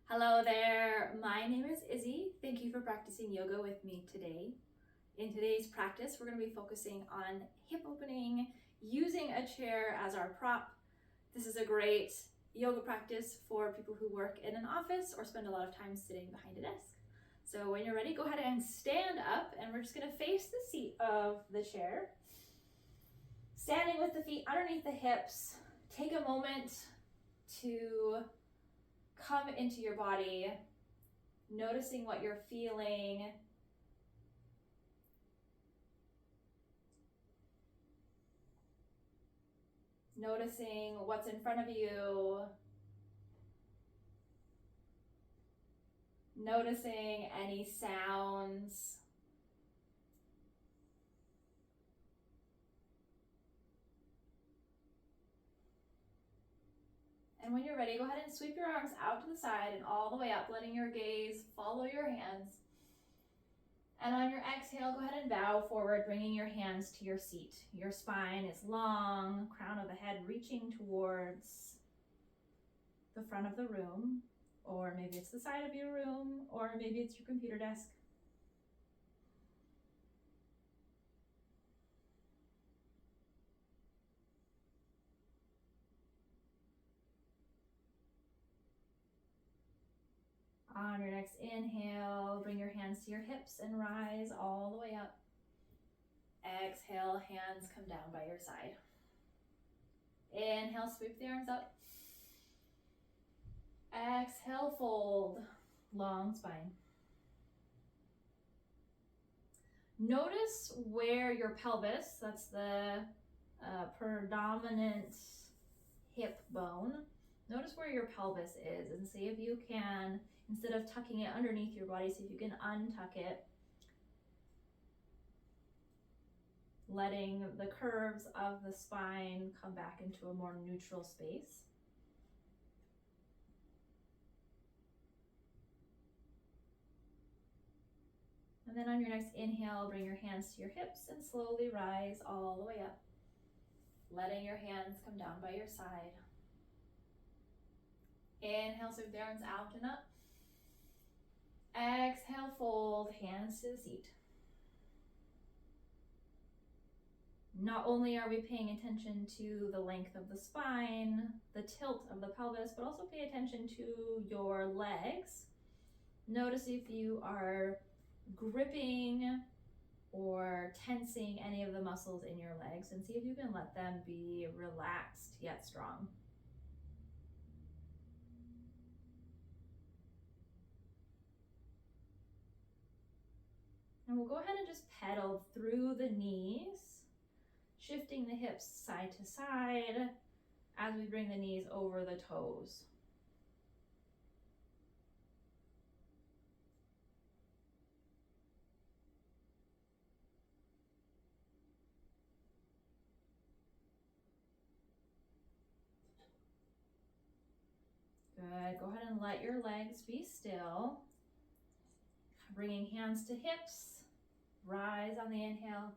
Hello there, my name is Izzy. Thank you for practicing yoga with me today. In today's practice, we're going to be focusing on hip opening using a chair as our prop. This is a great yoga practice for people who work in an office or spend a lot of time sitting behind a desk. So when you're ready, go ahead and stand up, and we're just going to face the seat of the chair. Standing with the feet underneath the hips, take a moment to come into your body, noticing what you're feeling. Noticing what's in front of you. Noticing any sounds. And when you're ready, go ahead and sweep your arms out to the side and all the way up, letting your gaze follow your hands. And on your exhale, go ahead and bow forward, bringing your hands to your seat. Your spine is long, crown of the head reaching towards the front of the room, or maybe it's the side of your room, or maybe it's your computer desk. On your next inhale, bring your hands to your hips and rise all the way up. Exhale, hands come down by your side. Inhale, sweep the arms up. Exhale, fold, long spine. Notice where your pelvis, that's the predominant hip bone, notice where your pelvis is and see if you can, instead of tucking it underneath your body, see if you can untuck it, letting the curves of the spine come back into a more neutral space. And then on your next inhale, bring your hands to your hips and slowly rise all the way up, letting your hands come down by your side. Inhale, sweep the arms out and up. Exhale, fold, hands to the seat. Not only are we paying attention to the length of the spine, the tilt of the pelvis, but also pay attention to your legs. Notice if you are gripping or tensing any of the muscles in your legs, and see if you can let them be relaxed yet strong. And we'll go ahead and just pedal through the knees, shifting the hips side to side as we bring the knees over the toes. Good. Go ahead and let your legs be still. Bringing hands to hips, rise on the inhale,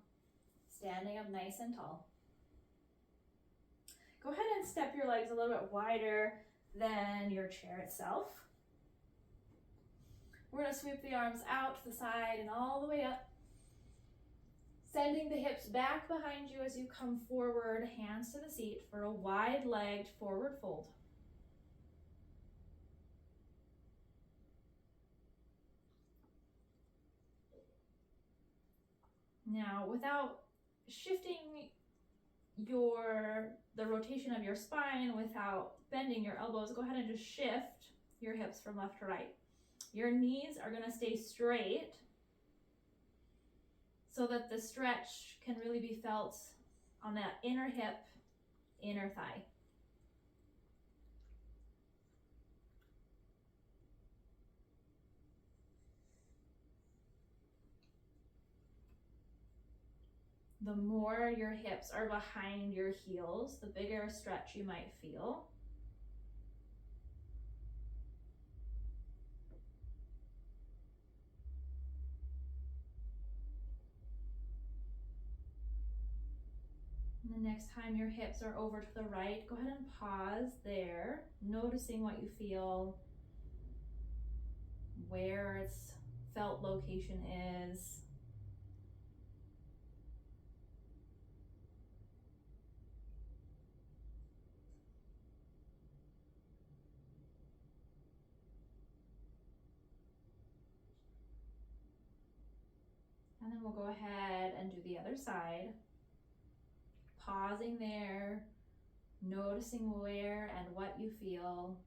standing up nice and tall. Go ahead and step your legs a little bit wider than your chair itself. We're going to sweep the arms out to the side and all the way up, sending the hips back behind you as you come forward, hands to the seat for a wide-legged forward fold. Now, without shifting the rotation of your spine, without bending your elbows, go ahead and just shift your hips from left to right. Your knees are going to stay straight so that the stretch can really be felt on that inner hip, inner thigh. The more your hips are behind your heels, the bigger stretch you might feel. And the next time your hips are over to the right, go ahead and pause there, noticing what you feel. where its felt location is. And then we'll go ahead and do the other side. Pausing there, noticing where and what you feel.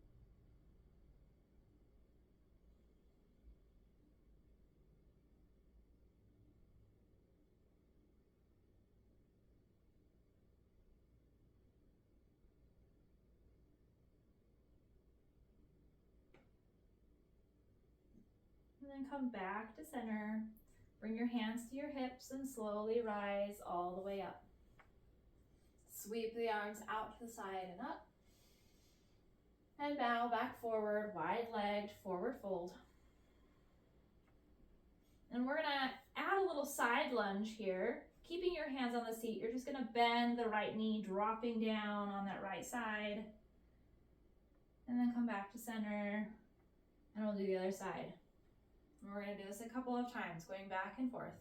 And then come back to center. Bring your hands to your hips and slowly rise all the way up. Sweep the arms out to the side and up. And bow back forward, wide-legged, forward fold. And we're gonna add a little side lunge here. Keeping your hands on the seat, you're just gonna bend the right knee, dropping down on that right side. And then come back to center, and we'll do the other side. And we're gonna do this a couple of times, going back and forth.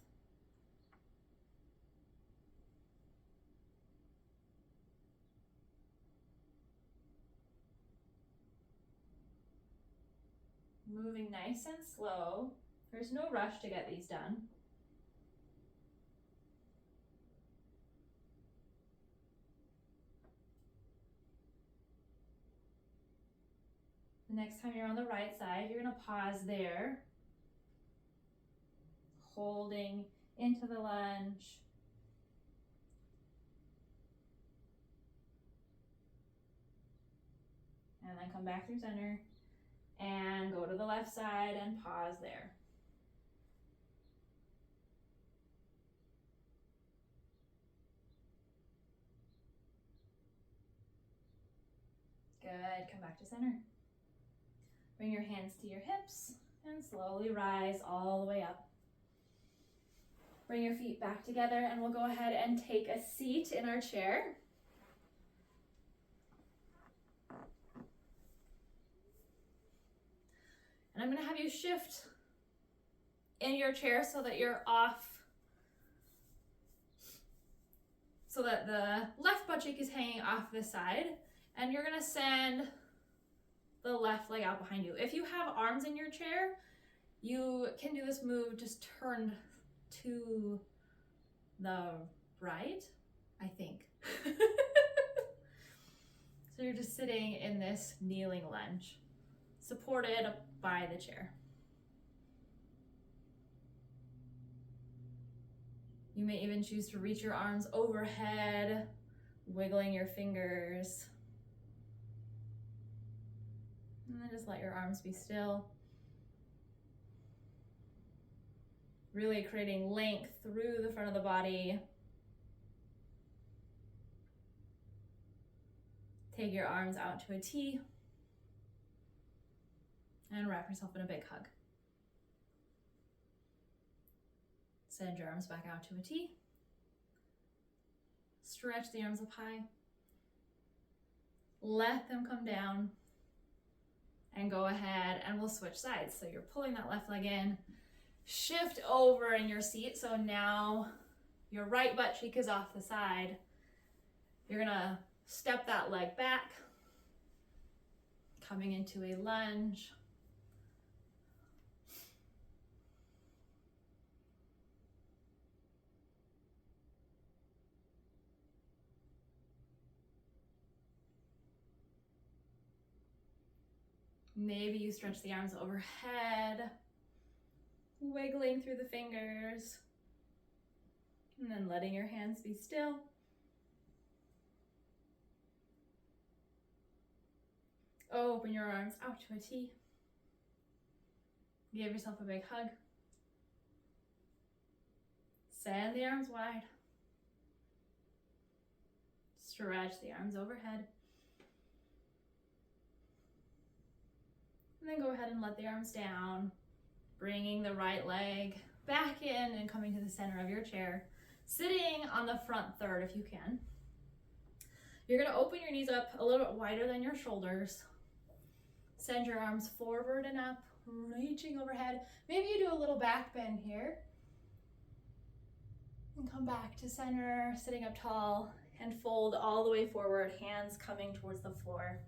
Moving nice and slow. There's no rush to get these done. The next time you're on the right side, you're gonna pause there, holding into the lunge. And then come back through center and go to the left side and pause there. Good, come back to center. Bring your hands to your hips and slowly rise all the way up. Bring your feet back together and we'll go ahead and take a seat in our chair. And I'm gonna have you shift in your chair so that you're off, so that the left butt cheek is hanging off the side, and you're gonna send the left leg out behind you. If you have arms in your chair, you can do this move just turned to the right, I think. So you're just sitting in this kneeling lunge, supported by the chair. You may even choose to reach your arms overhead, wiggling your fingers. And then just let your arms be still. Really creating length through the front of the body. Take your arms out to a T. And wrap yourself in a big hug. Send your arms back out to a T. Stretch the arms up high. Let them come down. And go ahead and we'll switch sides. So you're pulling that left leg in. Shift over in your seat. So now your right butt cheek is off the side. You're gonna step that leg back. Coming into a lunge. Maybe you stretch the arms overhead, wiggling through the fingers, and then letting your hands be still. Open your arms out to a T. Give yourself a big hug. Send the arms wide. Stretch the arms overhead. And then go ahead and let the arms down, bringing the right leg back in and coming to the center of your chair, sitting on the front third if you can. You're gonna open your knees up a little bit wider than your shoulders. Send your arms forward and up, reaching overhead. Maybe you do a little back bend here. And come back to center, sitting up tall, and fold all the way forward, hands coming towards the floor.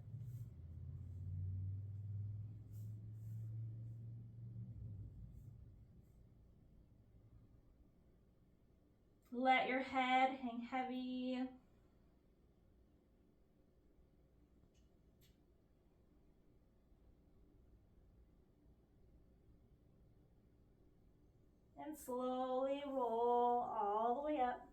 Let your head hang heavy. And slowly roll all the way up.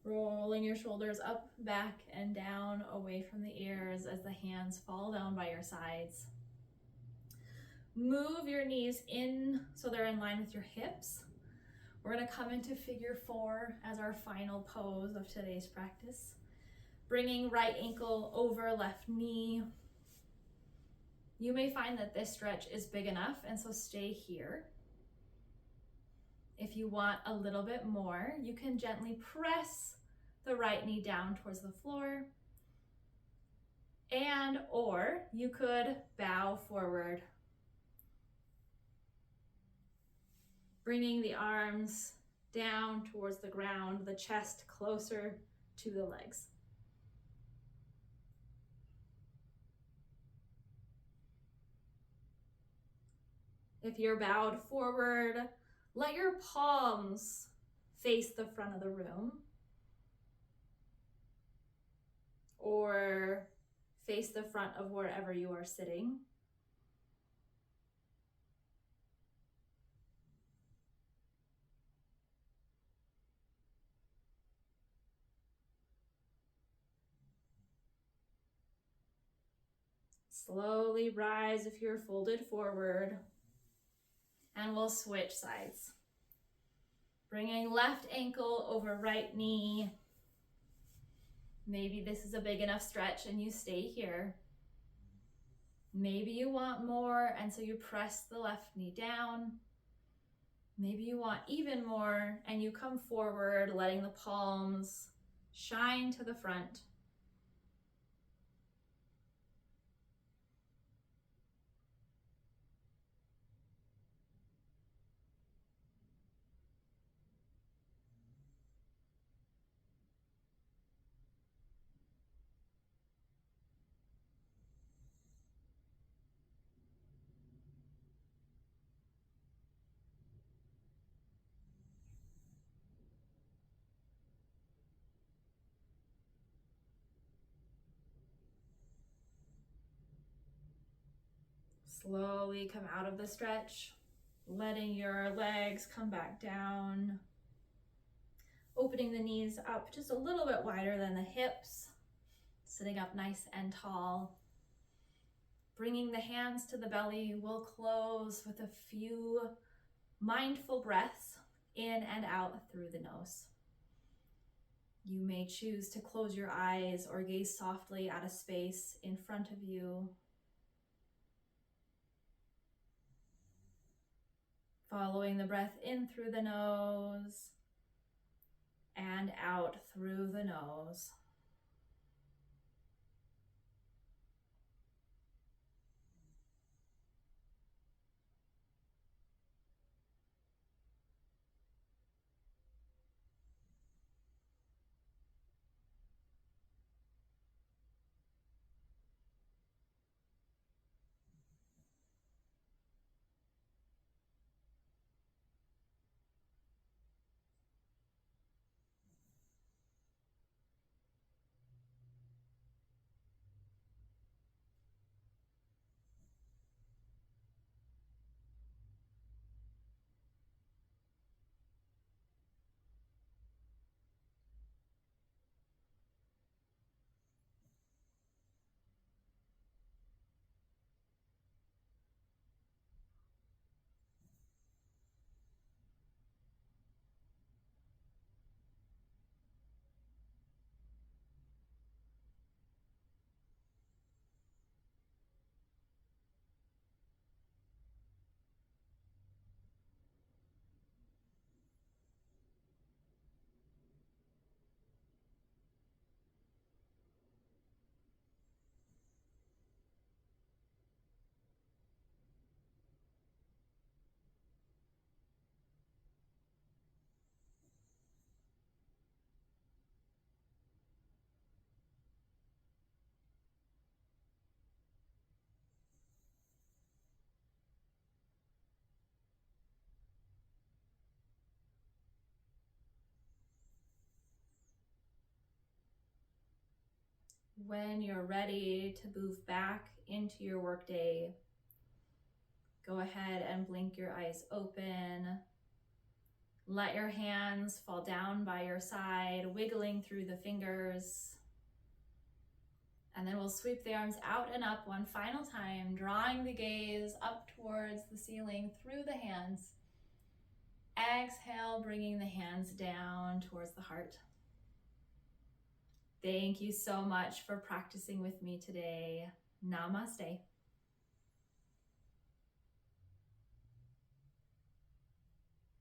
Rolling your shoulders up, back, and down away from the ears as the hands fall down by your sides. Move your knees in so they're in line with your hips. We're going to come into figure 4 as our final pose of today's practice. Bringing right ankle over left knee. You may find that this stretch is big enough, and so stay here. If you want a little bit more, you can gently press the right knee down towards the floor, or you could bow forward, bringing the arms down towards the ground, the chest closer to the legs. If you're bowed forward, let your palms face the front of the room or face the front of wherever you are sitting. Slowly rise if you're folded forward, and we'll switch sides. Bringing left ankle over right knee. Maybe this is a big enough stretch and you stay here. Maybe you want more, and so you press the left knee down. Maybe you want even more, and you come forward, letting the palms shine to the front. Slowly come out of the stretch, letting your legs come back down. Opening the knees up just a little bit wider than the hips. Sitting up nice and tall. Bringing the hands to the belly. We'll close with a few mindful breaths in and out through the nose. You may choose to close your eyes or gaze softly at a space in front of you. Following the breath in through the nose and out through the nose. When you're ready to move back into your workday, go ahead and blink your eyes open. Let your hands fall down by your side, wiggling through the fingers. And then we'll sweep the arms out and up one final time, drawing the gaze up towards the ceiling through the hands. Exhale, bringing the hands down towards the heart. Thank you so much for practicing with me today. Namaste.